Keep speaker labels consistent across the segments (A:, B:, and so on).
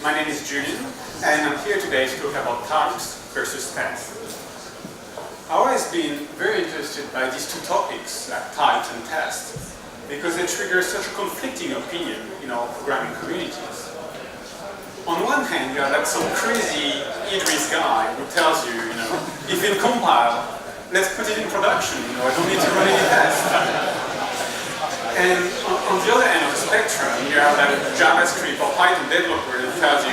A: My name is Julien, and I'm here today to talk about types versus tests. I've always been very interested by these two topics, like types and tests, because they trigger such a conflicting opinion in our programming communities. On one hand, you have like some crazy Idris guy who tells you, if in compile, let's put it in production, I don't need to run any tests. And on the other end of the spectrum, you have like a JavaScript or Python developer that tells you,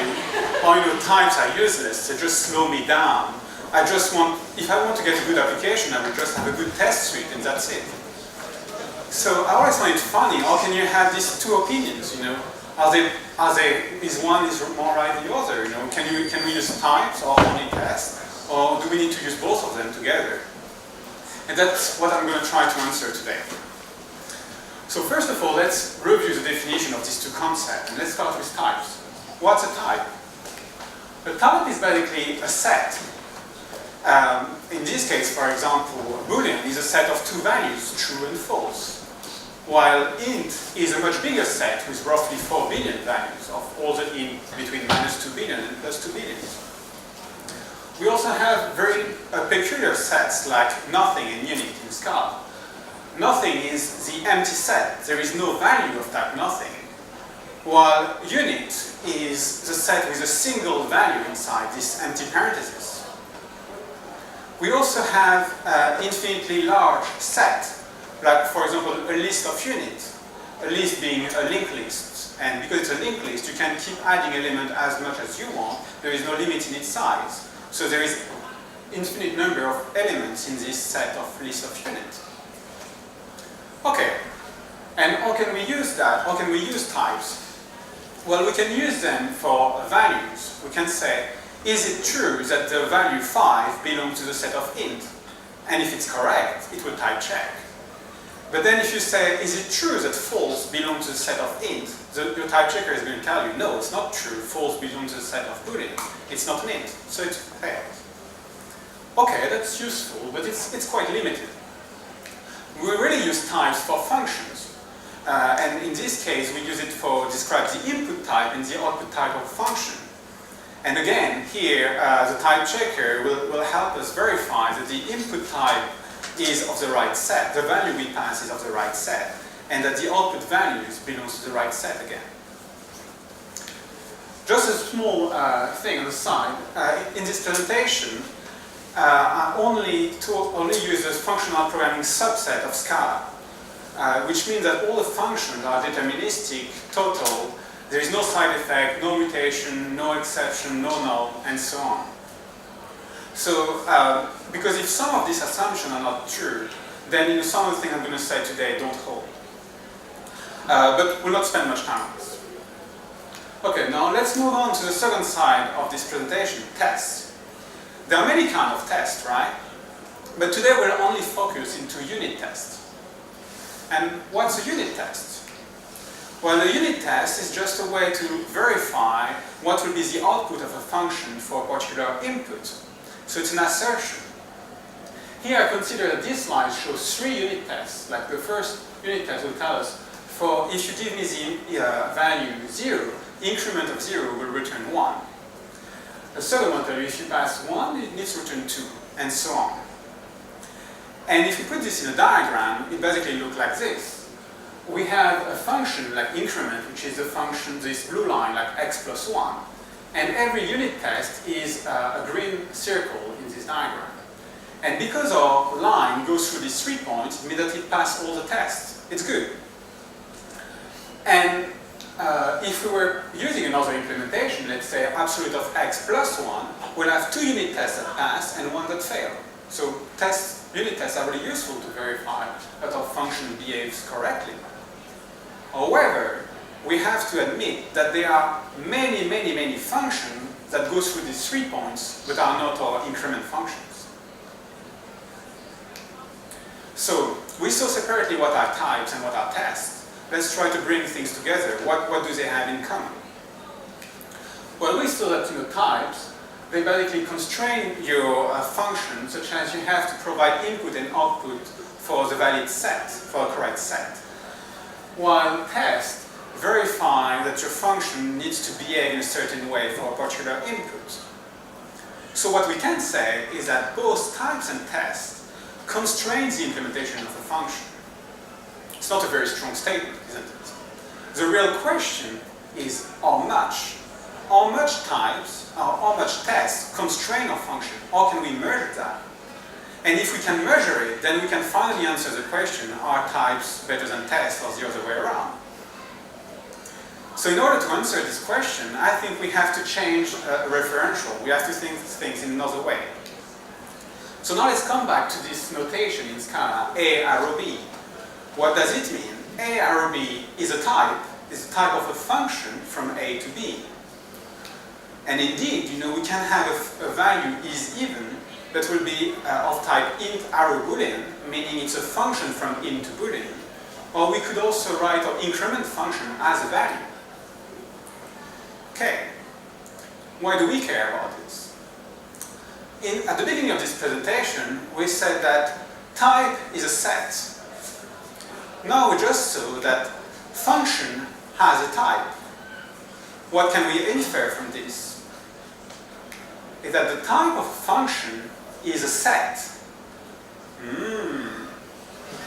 A: types are useless, they just slow me down. If I want to get a good application, I would just have a good test suite and that's it. So I always find it funny, how can you have these two opinions, is one is more right than the other, Can we use types or only tests? Or do we need to use both of them together? And that's what I'm going to try to answer today. So first of all, let's review the definition of these two concepts, and let's start with types. What's a type? A type is basically a set. In this case, for example, Boolean is a set of two values, true and false, while int is a much bigger set with roughly 4 billion values of all the int between -2 billion and +2 billion. We also have very peculiar sets like nothing and unit in Scala. Nothing is the empty set. There is no value of type nothing. While unit is the set with a single value inside this empty parenthesis. We also have an infinitely large set, like for example a list of units. A list being a linked list. And because it's a linked list, you can keep adding element as much as you want. There is no limit in its size. So there is infinite number of elements in this set of list of units. Okay, and how can we use that? How can we use types? Well, we can use them for values. We can say, is it true that the value 5 belongs to the set of int? And if it's correct, it will type check. But then if you say, is it true that false belongs to the set of int? Your type checker is going to tell you, no, it's not true. False belongs to the set of Boolean. It's not an int, so it fails. Okay, that's useful, but it's quite limited. We really use types for functions. And in this case, we use it for describe the input type and the output type of function. And again, here, the type checker will help us verify that the input type is of the right set, the value we pass is of the right set, and that the output values belongs to the right set again. Just a small thing on the side, in this presentation, I only use the functional programming subset of Scala, which means that all the functions are deterministic, total, there is no side effect, no mutation, no exception, no null, and so on. So, because if some of these assumptions are not true, then some of the things I'm going to say today don't hold. But we'll not spend much time on this. Okay, now let's move on to the second side of this presentation, tests. There are many kinds of tests, right? But today we'll only focus into unit tests. And what's a unit test? Well, a unit test is just a way to verify what will be the output of a function for a particular input. So it's an assertion. Here I consider that this slide shows 3 unit tests. Like the first unit test will tell us, if you give me the value 0, increment of 0 will return 1. The second one tells you if you pass 1, it needs to return 2, and so on. And if you put this in a diagram, it basically looks like this. We have a function like increment, which is a function, this blue line, like x plus 1. And every unit test is a green circle in this diagram. And because our line goes through these 3 points, it means that it passed all the tests. It's good. And if we were using another implementation, let's say absolute of x plus 1, we'll have 2 unit tests that pass and 1 that fail. So unit tests are really useful to verify that our function behaves correctly. However, we have to admit that there are many, many, many functions that go through these 3 points but are not our increment functions. So we saw separately what are types and what are tests. Let's try to bring things together. What do they have in common? Well, we saw that types, they basically constrain your function, such as you have to provide input and output for the valid set, for a correct set. While tests, verify that your function needs to behave in a certain way for a particular input. So what we can say is that both types and tests constrain the implementation of a function. It's not a very strong statement, isn't it? The real question is how much types, or how much tests constrain our function? How can we measure that? And if we can measure it, then we can finally answer the question, are types better than tests or the other way around? So in order to answer this question, I think we have to change a referential. We have to think things in another way. So now let's come back to this notation in Scala, A arrow B. What does it mean? A arrow B is a type of a function from A to B. And indeed, you know, we can have a value is even that will be of type int arrow boolean, meaning it's a function from int to boolean. Or we could also write our increment function as a value. Okay, why do we care about this? At the beginning of this presentation, we said that type is a set. Now we just saw that function has a type. What can we infer from this? Is that the type of function is a set.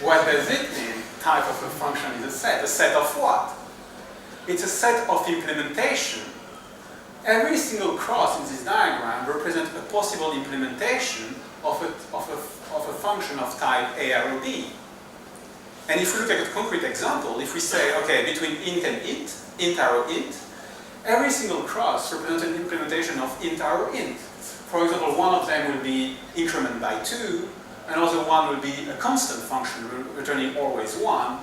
A: What does it mean, type of a function is a set? A set of what? It's a set of implementation. Every single cross in this diagram represents a possible implementation of a function of type A arrow B. And if we look at a concrete example, if we say, okay, between int and int arrow int, every single cross represents an implementation of int arrow int. For example, one of them will be increment by 2, another one will be a constant function returning always 1,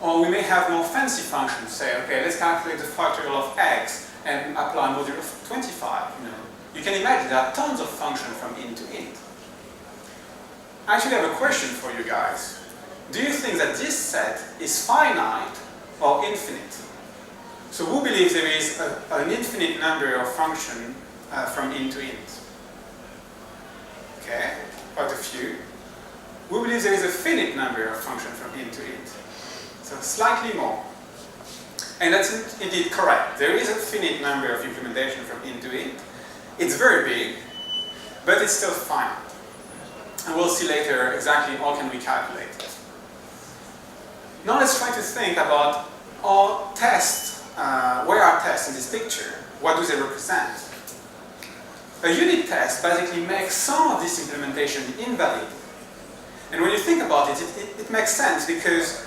A: or we may have more fancy functions, say, okay, let's calculate the factorial of x and apply modulo of 25. You can imagine there are tons of functions from int to int. I actually have a question for you guys. Do you think that this set is finite or infinite? So who believes there is an infinite number of functions from int to int? Okay, quite a few. Who believes there is a finite number of functions from int to int? So slightly more. And that's indeed correct. There is a finite number of implementation from int to int. It's very big, but it's still finite. And we'll see later exactly how can we calculate it. Now let's try to think about our tests. Where are tests in this picture? What do they represent? A unit test basically makes some of this implementation invalid. And when you think about it, it makes sense because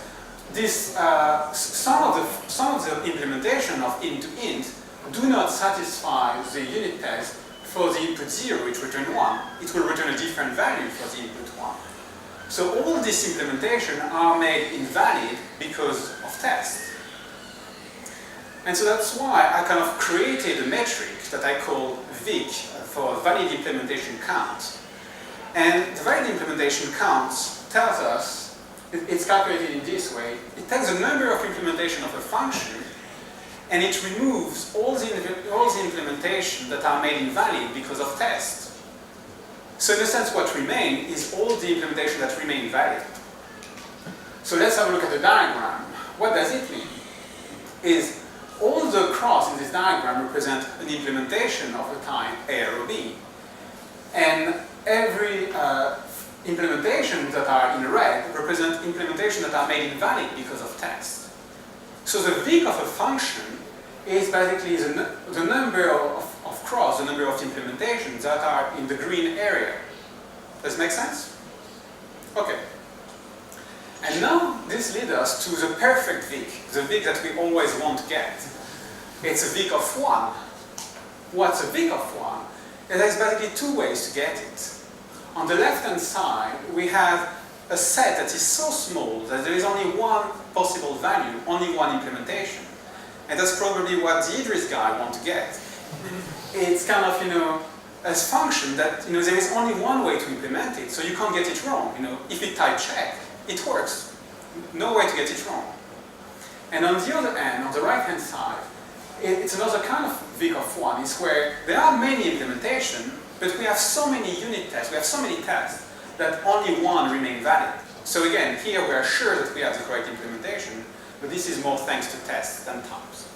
A: this, some of the implementation of int to int do not satisfy the unit test for the input 0, which return 1. It will return a different value for the input 1. So all these implementations are made invalid because of tests. And so that's why I kind of created a metric that I call VIC, for valid implementation count. And the valid implementation count tells us, it's calculated in this way, it takes the number of implementation of a function and it removes all the implementation that are made invalid because of tests. So in a sense what remains is all the implementation that remain valid. So let's have a look at the diagram. What does it mean? Is all the cross in this diagram represent an implementation of a type A or B. And every implementation that are in red represent implementations that are made invalid because of tests. So the VIC of a function is basically the number of cross, the number of implementations that are in the green area. Does it make sense? Okay. And now this leads us to the perfect VIC, the VIC that we always want to get. It's a VIC of 1. What's a VIC of 1? There's basically two ways to get it. On the left-hand side, we have a set that is so small that there is only one possible value, only one implementation. And that's probably what the Idris guy wants to get. It's kind of, a function that, there is only one way to implement it, so you can't get it wrong. If you type check, it works. No way to get it wrong. And on the other end, on the right-hand side, it's another kind of VIC of 1. It's where there are many implementations, but we have so many unit tests, we have so many tests, that only one remain valid. So again, here we are sure that we have the correct implementation, But this is more thanks to tests than types.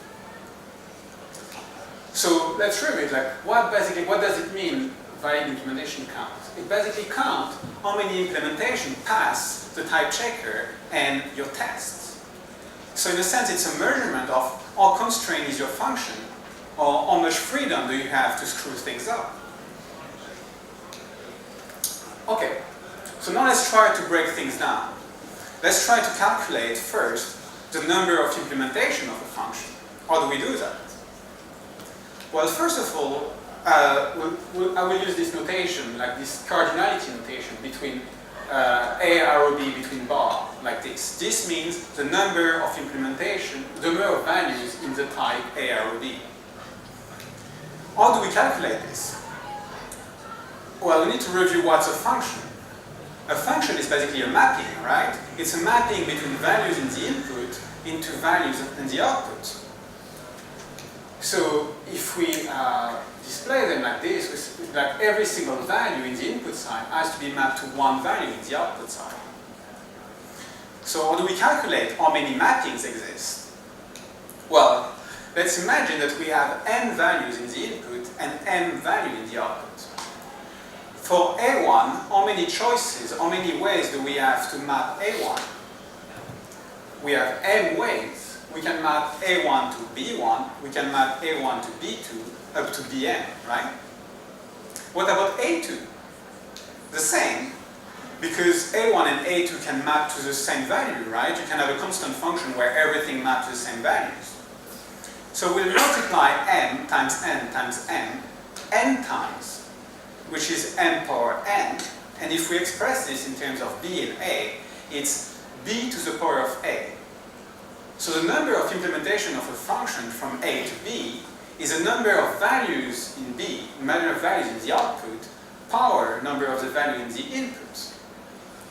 A: So let's review it. Like, what does it mean valid implementation count? It basically counts how many implementations pass the type checker and your tests. So in a sense, it's a measurement of how constrained is your function, or how much freedom do you have to screw things up. Okay, so now let's try to break things down. Let's try to calculate first the number of implementation of a function. How do we do that? Well, first of all, I will use this notation, like this cardinality notation between A arrow B between bar, like this. This means the number of implementation, the number of values in the type A arrow B. How do we calculate this? Well, we need to review what's a function. A function is basically a mapping, right? It's a mapping between values in the input into values in the output. So if we display them like this, like every single value in the input side has to be mapped to one value in the output side. So how do we calculate how many mappings exist? Well, let's imagine that we have n values in the input and m value in the output. For A1, how many choices, how many ways do we have to map A1? We have m ways. We can map A1 to B1, we can map A1 to B2, up to Bn, right? What about A2? The same, because A1 and A2 can map to the same value, right? You can have a constant function where everything maps to the same values. So we'll multiply m times n times m, n times, which is m power n, and if we express this in terms of b and a, it's b to the power of a. So the number of implementation of a function from a to b is a number of values in b, number of values in the output, power number of the value in the input.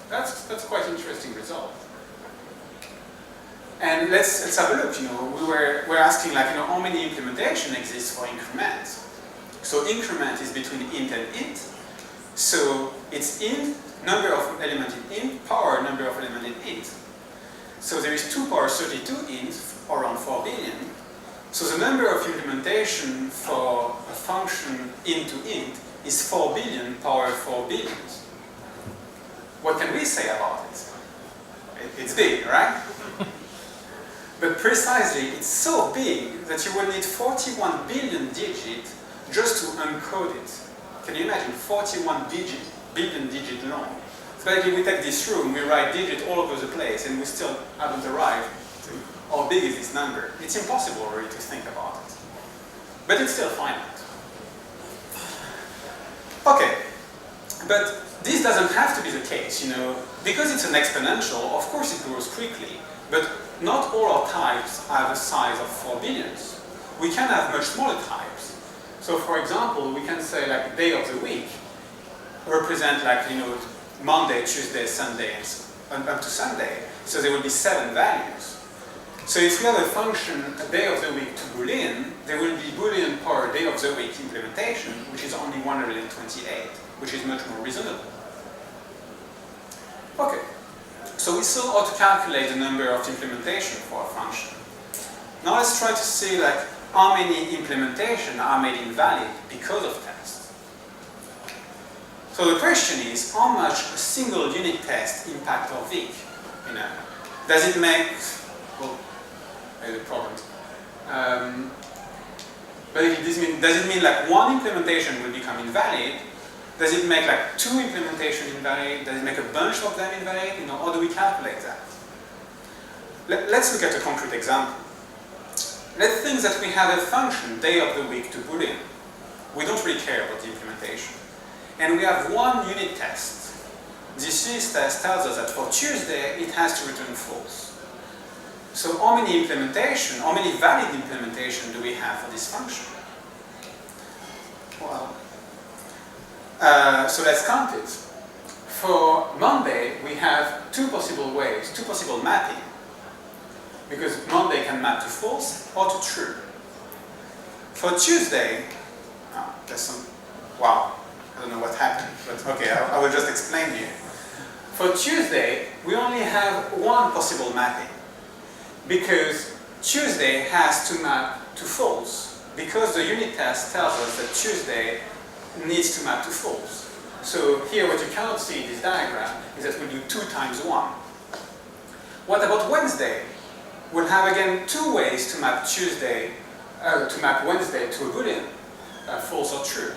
A: That's quite an interesting result. And let's have a look. We're asking, like, how many implementation exists for increment. So increment is between int and int. So it's int, number of element in int, power number of element in int. So there is 2 power 32 int, around 4 billion. So the number of implementation for a function int to int is 4 billion power 4 billions. What can we say about it? It's big, right? But precisely, it's so big that you will need 41 billion digits just to encode it. Can you imagine 41 billion digit long? So basically, we take this room, we write digits all over the place, and we still haven't arrived to how big is this number. It's impossible really to think about it. But it's still finite. Okay, but this doesn't have to be the case, because it's an exponential, of course it grows quickly, but not all our types have a size of 4 billions. We can have much smaller types. So for example, we can say like day of the week represent like, Monday, Tuesday, Sunday, and up to Sunday. So there will be 7 values. So if we have a function, a day of the week to Boolean, there will be Boolean power day of the week implementation, which is only 128, which is much more reasonable. Okay, so we saw how to calculate the number of implementation for a function. Now let's try to see like how many implementations are made invalid because of tests. So the question is, how much a single unit test impact our VIC? Does it make, well, there's a problem. But does it mean like one implementation will become invalid? Does it make like 2 implementations invalid? Does it make a bunch of them invalid? How do we calculate that? Let's look at a concrete example. Let's think that we have a function, day of the week to Boolean. We don't really care about the implementation. And we have one unit test. This unit test tells us that for Tuesday, it has to return false. So how many valid implementation do we have for this function? Well, so let's count it. For Monday, we have 2 possible ways, 2 possible mapping. Because Monday can map to false or to true. For Tuesday, there's some, wow, I don't know what happened, but okay, I will just explain here. For Tuesday, we only have 1 possible mapping. because Tuesday has to map to false, because the unit test tells us that Tuesday needs to map to false. So here what you cannot see in this diagram is that we do 2 times 1. What about Wednesday? We'll have again 2 ways to map Wednesday to a Boolean, false or true.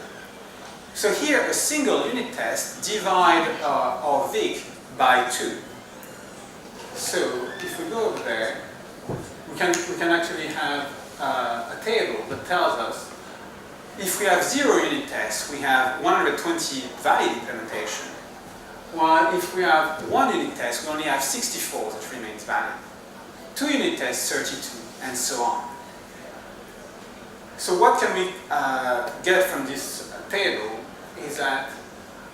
A: So here a single unit test divide our Vic by 2. So if we go over there, we can actually have a table that tells us if we have 0 unit tests, we have 120 valid implementation, while if we have 1 unit test, we only have 64 that remains valid. 2 unit tests, 32, and so on. So what can we get from this table is that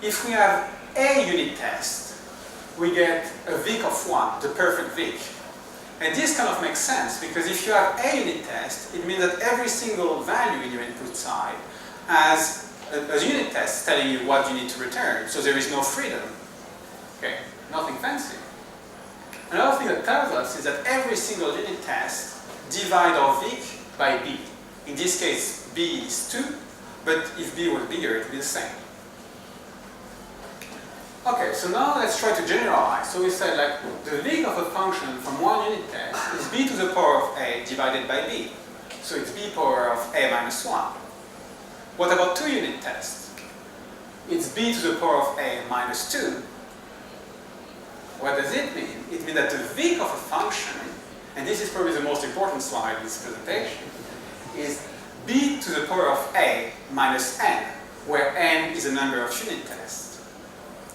A: if we have a unit test, we get a Vic of 1, the perfect Vic. And this kind of makes sense because if you have a unit test, it means that every single value in your input side has a unit test telling you what you need to return, so there is no freedom. Okay, nothing fancy. Another thing that tells us is that every single unit test divide our Vic by b. In this case, b is 2, but if b was bigger, it would be the same. Okay, so now let's try to generalize. So we said like the Vic of a function from 1 unit test is b to the power of a divided by b. So it's b power of a minus 1. What about 2 unit tests? It's b to the power of a minus 2. What does it mean? It means that the Vic of a function, and this is probably the most important slide in this presentation, is b to the power of a minus n, where n is a number of unit tests.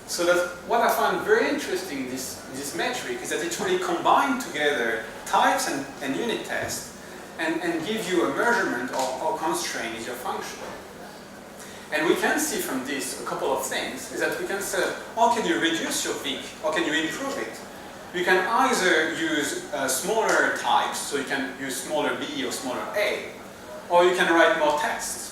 A: So that what I find very interesting in this metric is that it really combines together types and unit tests and give you a measurement of how constrained is your function. And we can see from this a couple of things, is that we can say, how can you reduce your Vic? How can you improve it? You can either use smaller types, so you can use smaller b or smaller a, or you can write more tests.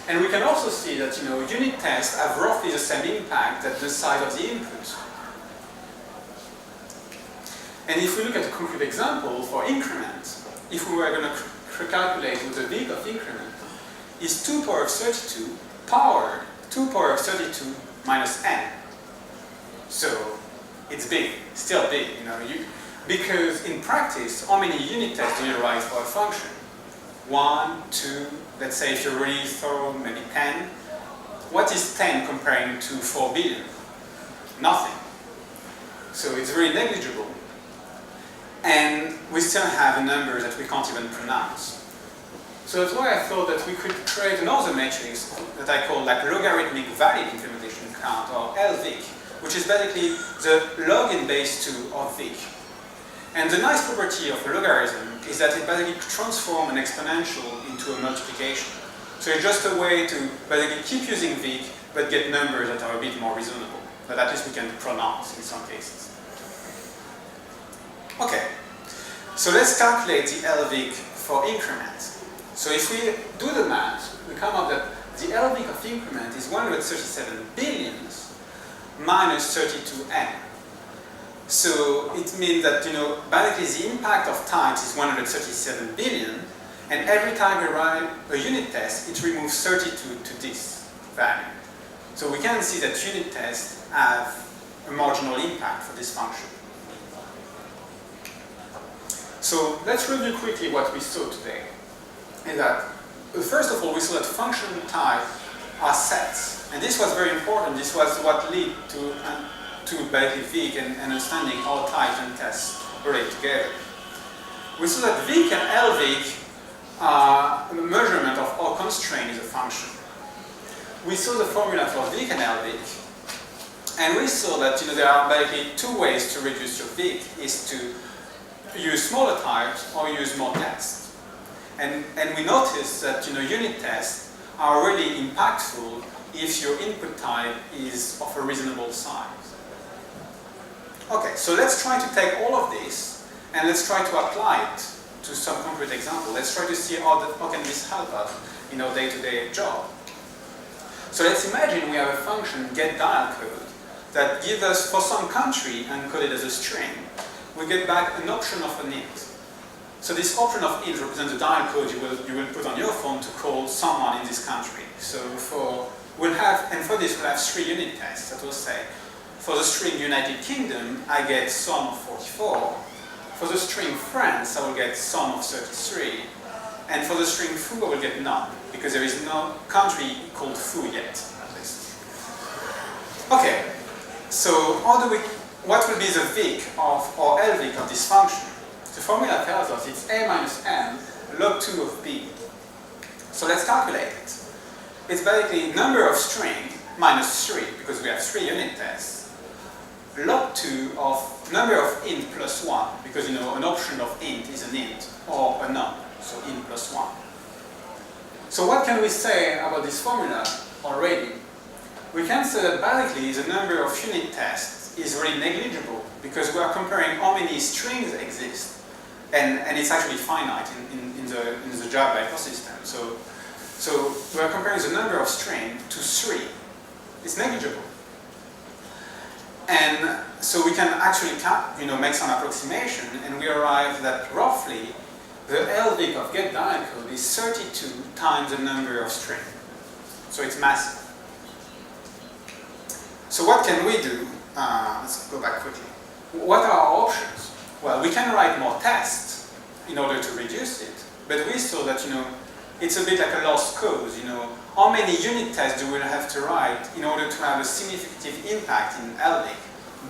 A: And we can also see that unit tests have roughly the same impact as the size of the input. And if we look at a concrete example for increment, if we were going to calculate what the Vic of increment is 2 power of 32 powered 2 power of 32 minus n. So it's big, still big, because in practice, how many unit tests do you write for a function? 1, 2, let's say if you're really thorough, maybe 10. What is 10 comparing to 4 billion? Nothing. So it's very negligible. And we still have a number that we can't even pronounce. So that's why I thought that we could create another matrix that I call like logarithmic valid implementation count, or LVIC, which is basically the log in base 2 of Vic. And the nice property of a logarithm is that it basically transforms an exponential into a multiplication. So it's just a way to basically keep using Vic, but get numbers that are a bit more reasonable, that at least we can pronounce in some cases. Okay, so let's calculate the LVIC for increment. So if we do the math, we come up that the LVIC of increment is 137 billions minus 32n. So it means that, basically the impact of times is 137 billion, and every time we run a unit test, it removes 32 to this value. So we can see that unit tests have a marginal impact for this function. So let's review quickly what we saw today. Is that, first of all, we saw that function type are sets. And this was very important. This was what led to basically Vic and understanding how types and tests relate together. We saw that Vic and LVIC are a measurement of how constrained is a function. We saw the formula for Vic and LVIC. And we saw that there are basically 2 ways to reduce your Vic, is to use smaller types or use more tests. And we noticed that unit tests are really impactful if your input type is of a reasonable size. Okay, so let's try to take all of this and let's try to apply it to some concrete example. Let's try to see how can this help us in our day-to-day job. So let's imagine we have a function get dialCode that gives us for some country encoded as a string we get back an option of an int. So this option of int represents the dialCode you will put on your phone to call someone in this country. So for this we'll have 3 unit tests that will say, for the string United Kingdom, I get sum of 44. For the string France, I will get sum of 33. And for the string foo, I will get none, because there is no country called foo yet, at least. Okay, so what will be the Vic or LVic of this function? The formula tells us it's a minus n log 2 of b. So let's calculate it. It's basically number of string minus 3, because we have 3 unit tests, log 2 of number of int plus 1, because an option of int is an int, or a num, so int plus 1. So what can we say about this formula already? We can say that basically the number of unit tests is really negligible, because we are comparing how many strings exist, and it's actually finite in the Java ecosystem. So we are comparing the number of strings to 3. It's negligible. And so we can actually make some approximation, and we arrive that roughly the LVic of get dialCode is 32 times the number of strings. So it's massive. So what can we do? Let's go back quickly. What are our options? Well, we can write more tests in order to reduce it, but we saw that it's a bit like a lost cause. How many unit tests do we have to write in order to have a significant impact in LVic?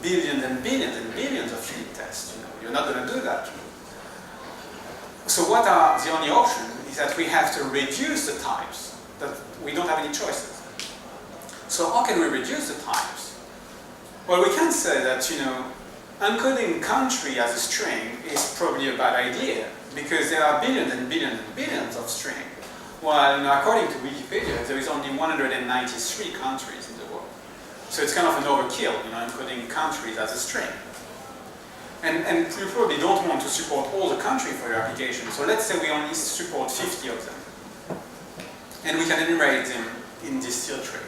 A: Billions and billions and billions of unit tests. You're not going to do that. So what are the only option is that we have to reduce the types. That we don't have any choices. So how can we reduce the types? Well, we can say that encoding country as a string is probably a bad idea, because there are billions and billions and billions of strings. While according to Wikipedia, there is only 193 countries in the world. So it's kind of an overkill, encoding countries as a string. And you probably don't want to support all the countries for your application. So let's say we only support 50 of them. And we can enumerate them in this steel tree.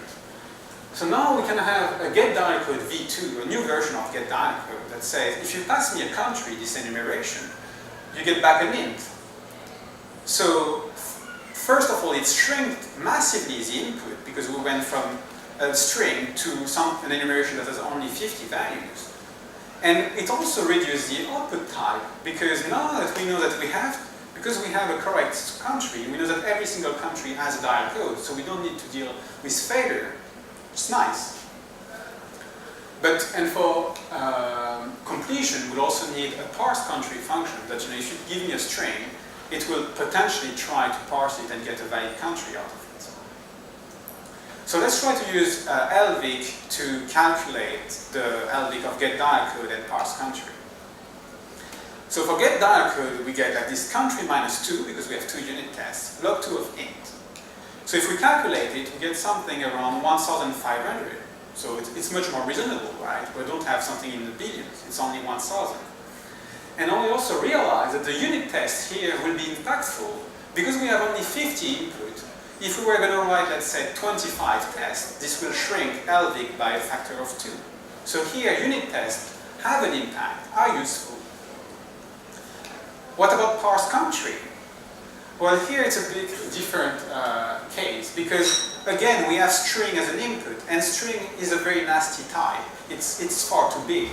A: So now we can have a get dialCode v2, a new version of get dialCode that says, if you pass me a country, this enumeration, you get back an int. So first of all, it shrinked massively the input, because we went from a string to an enumeration that has only 50 values. And it also reduced the output type, because now that we know that because we have a correct country, we know that every single country has a dialCode, so we don't need to deal with failure. It's nice. And for completion, we'll also need a parse country function that, if you give me a string, it will potentially try to parse it and get a valid country out of it. So let's try to use LVic to calculate the LVic of get dialCode and parse country. So for get dialCode, we get this country minus 2, because we have 2 unit tests, log 2 of int. So if we calculate it, we get something around 1,500. So it's much more reasonable, right? We don't have something in the billions, it's only 1,000. And we also realize that the unit test here will be impactful, because we have only 50 input. If we were going to write, let's say, 25 tests, this will shrink LVic by a factor of 2. So here, unit tests have an impact, are useful. What about parse country? Well, here it's a bit different case, because again, we have string as an input, and string is a very nasty type. It's far too big.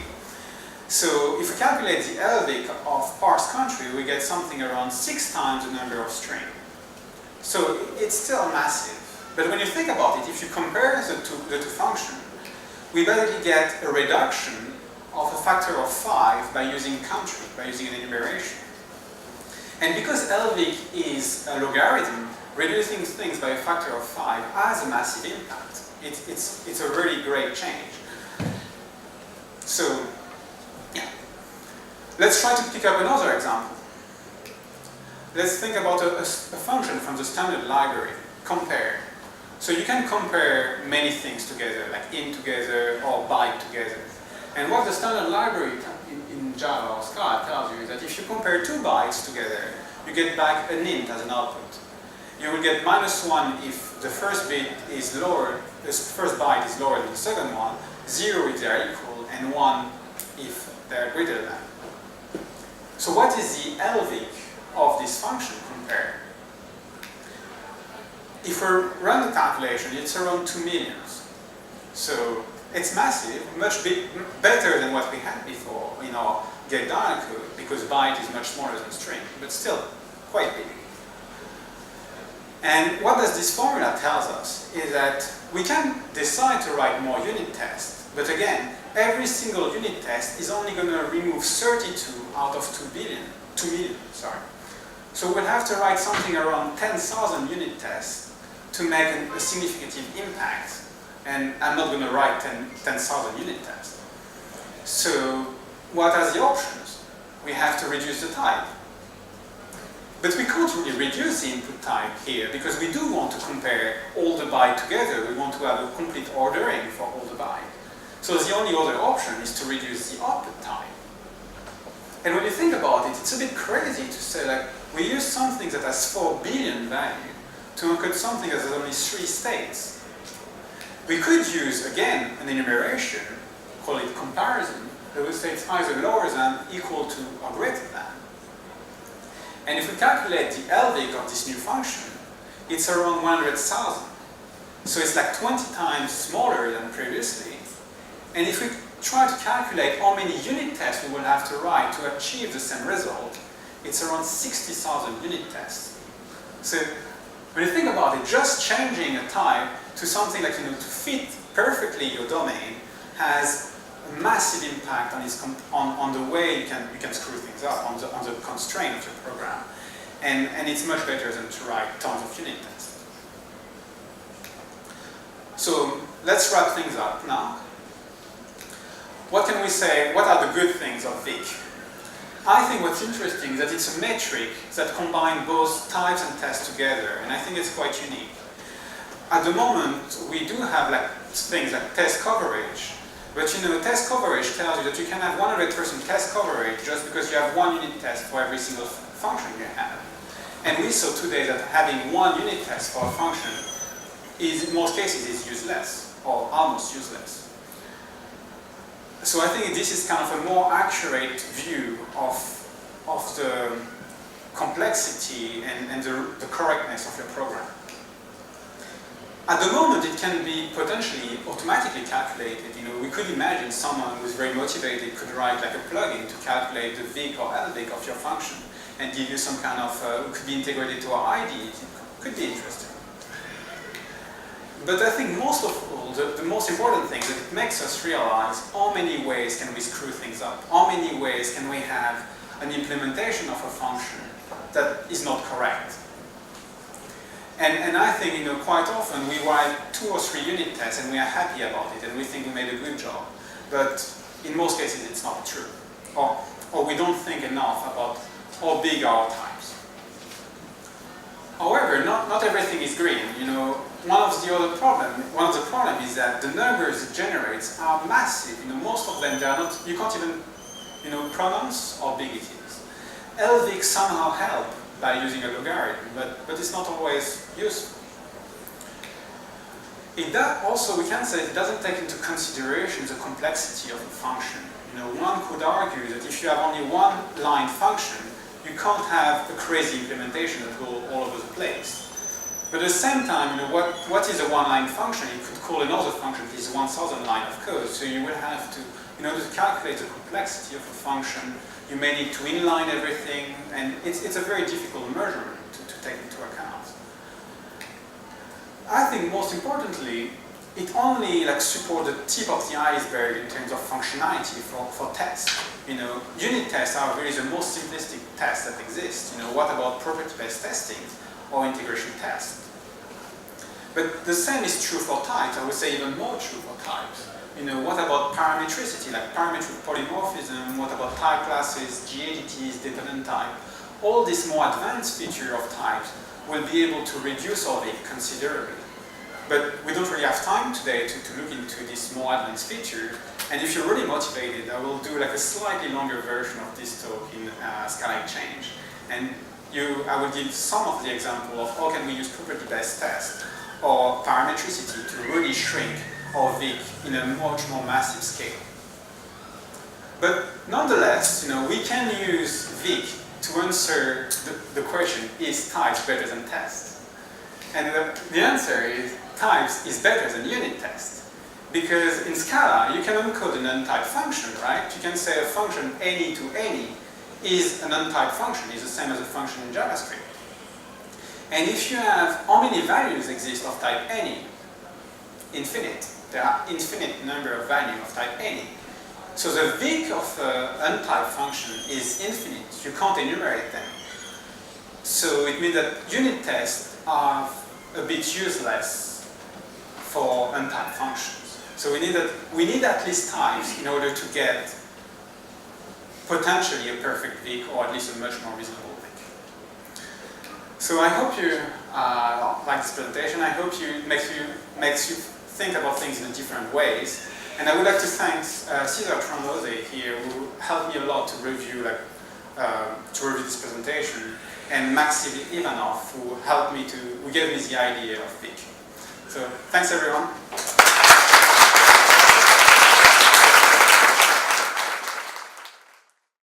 A: So if we calculate the LVic of parse country, we get something around 6 times the number of string. So it's still massive. But when you think about it, if you compare the two functions, we basically get a reduction of a factor of 5 by using country, by using an enumeration. And because LVic is a logarithm, reducing things by a factor of 5 has a massive impact. It's a really great change. So, yeah. Let's try to pick up another example. Let's think about a function from the standard library, compare. So you can compare many things together, like int together or byte together. And what the standard library in Java or Scala tells you is that if you compare 2 bytes together, you get back an int as an output. You will get -1 if the first bit is lower, the first byte is lower than the second one, 0 if they are equal, and 1 if they are greater than. So what is the LVIC of this function compared? If we run the calculation, it's around 2 millions. So it's massive, much better than what we had before in our get dialCode, because byte is much smaller than string, but still quite big. And what does this formula tells us is that we can decide to write more unit tests, but again, every single unit test is only going to remove 32 out of 2 million, sorry. So we'll have to write something around 10,000 unit tests to make a significant impact. And I'm not going to write 10,000 unit tests. So what are the options? We have to reduce the type. But we can't really reduce the input type here because we do want to compare all the byte together. We want to have a complete ordering for all the byte. So the only other option is to reduce the output type. And when you think about it, it's a bit crazy to say like we use something that has 4 billion value to encode something that has only 3 states. We could use, again, an enumeration, call it comparison, that would say it's either lower than, equal to, or greater than. And if we calculate the LVIC of this new function, it's around 100,000. So it's like 20 times smaller than previously. And if we try to calculate how many unit tests we will have to write to achieve the same result, it's around 60,000 unit tests. So when you think about it, just changing a type to something like, to fit perfectly your domain has a massive impact on the way you can screw things up, on the constraint of your program. And it's much better than to write tons of unit tests. So let's wrap things up now. What can we say? What are the good things of VIC? I think what's interesting is that it's a metric that combines both types and tests together, and I think it's quite unique. At the moment, we do have like things like test coverage, but test coverage tells you that you can have 100% test coverage just because you have one unit test for every single function you have. And we saw today that having one unit test for a function is, in most cases, is useless, or almost useless. So I think this is kind of a more accurate view of the complexity and the correctness of your program. At the moment, it can be potentially automatically calculated. We could imagine someone who's very motivated could write like a plugin to calculate the VIC or LVIC of your function and give you some kind of, could be integrated to our IDE. It could be interesting. But I think most of all, the most important thing is that it makes us realize how many ways can we screw things up, how many ways can we have an implementation of a function that is not correct. And I think quite often we write 2 or 3 unit tests and we are happy about it and we think we made a good job. But in most cases it's not true. Or we don't think enough about how big are our types. However, not everything is green. One of the problems is that the numbers it generates are massive. Most of them, they are not, you can't even pronounce how big it is. LVIC somehow help by using a logarithm, but it's not always useful. Also, we can say it doesn't take into consideration the complexity of a function. One could argue that if you have only one line function, you can't have a crazy implementation that goes all over the place. But at the same time, what is a one-line function? You could call another function that is 1,000 line of code. So you will have to, in order to calculate the complexity of a function, you may need to inline everything, and it's a very difficult measurement to take into account. I think most importantly, it only supports the tip of the iceberg in terms of functionality for tests. Unit tests are really the most simplistic tests that exist. What about property-based testing or integration tests? But the same is true for types. I would say even more true for types. What about parametricity, like parametric polymorphism? What about type classes, GADTs, dependent type? All these more advanced features of types will be able to reduce our VIC considerably. But we don't really have time today to look into this more advanced feature. And if you're really motivated, I will do a slightly longer version of this talk in scalar change. And I will give some of the example of how can we use property-based tests or parametricity to really shrink our VIC in a much more massive scale. But nonetheless, we can use Vic to answer the question, is types better than tests? And the answer is types is better than unit test. Because in Scala, you can encode an untyped function, right? You can say a function any to any is an untyped function, is the same as a function in JavaScript. And if you have, how many values exist of type any? Infinite. There are infinite number of values of type any. So the Vic of untyped function is infinite. You can't enumerate them. So it means that unit tests are a bit useless for untyped functions. So we need at least types in order to get potentially a perfect Vic, or at least a much more reasonable Vic. So I hope you like this presentation. I hope it makes you think about things in different ways. And I would like to thank Cesar Tramose here, who helped me a lot to review this presentation, and Maxim Ivanov, who gave me the idea of Vic. So thanks everyone.